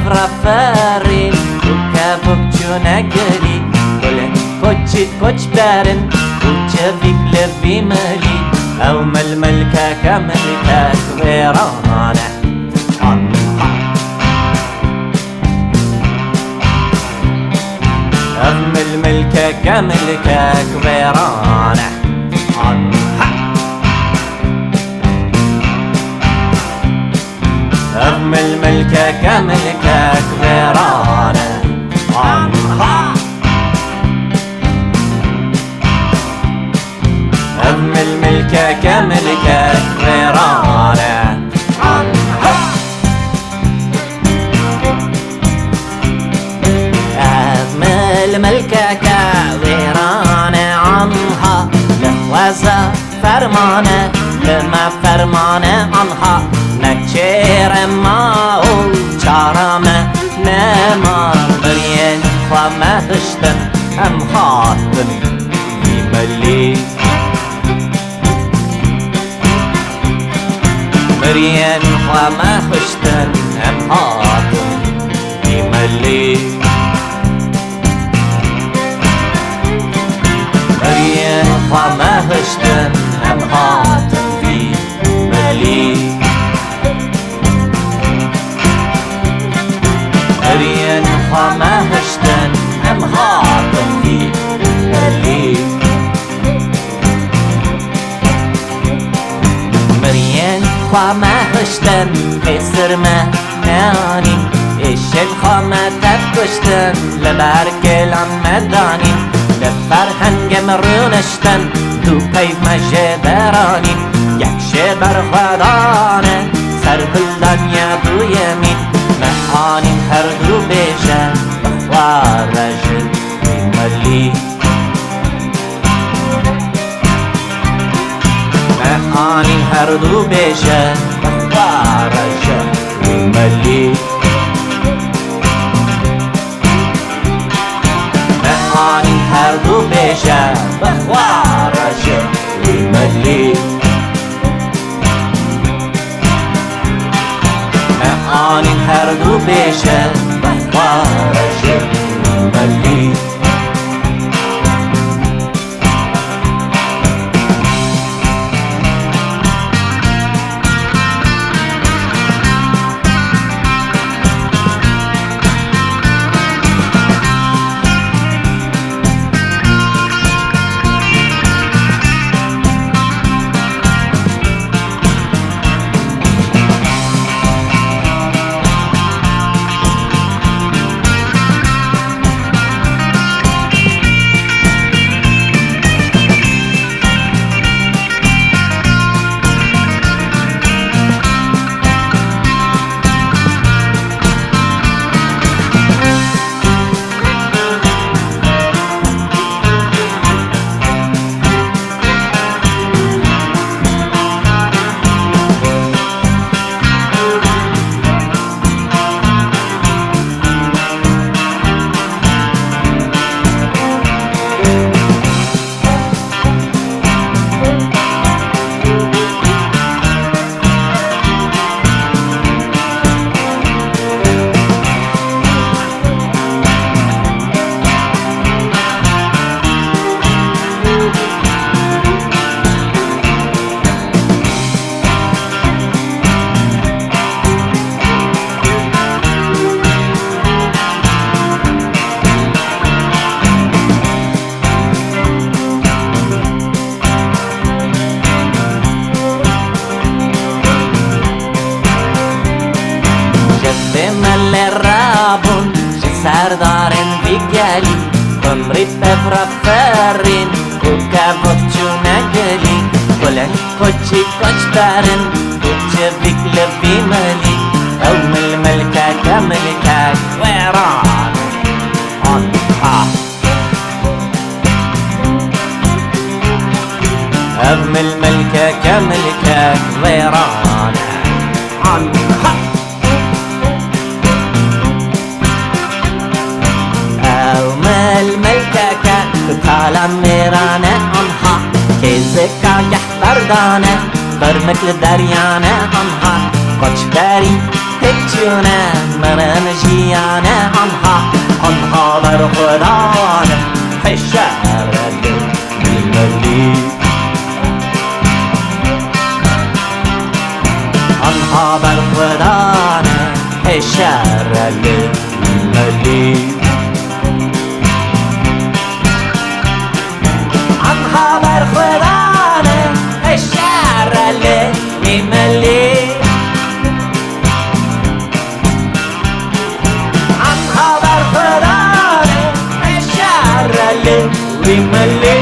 فرافرين وكافوك جوناقلي ولن كوتشي كوتش بارن وجافيك لفي مالي أو ململكة كملكة ويرانة ململكة كملكة ويرانة ململكة كملكة ويرانة ململكة كملكة ويرانة ململكة كويرانة عنها لحوزة فرمانة لما فرمانة عنها نكشير ما وشارمة نمار بريان وما هشتن أم خاطن بملي بريان وما هشتن أم خاطن بملي وما هشتن أم خاطن في ملي مريان وما هشتن أم خاطن في ملي مريان وما هشتن خسر ما ناني إيش الخامة تبكشتن لبارك العمداني لفرهن جمرونشتن تو كيف ما جبراني يكشي برخدانه سر بالدنيا دو يمين محاني هردو بيجن بخوار رجل بملي محاني هردو بيجن بخوار رجل بملي هردو بيشا بخوار رجل بملي أعاني هردو بيشا بخوار رجل بملي سردارن بگلی عمرت بفرافرین وكافوك جوناقلي ولن كوتشي كوتش بارن وجافيك لفي مالي أو من الملكة كملكة ويران أم الملكة كملكة ويران الملكة كتالا ميرانة عنها كيزكا يحبر دانة برمك لدريانة عنها قدش باري هیچونه من جیانه آنها بر خدانه حشر الملی آنها بر خدانه حشر الملی آنها بر خدانه حشر الملی آنها بر خدانه حشر الملی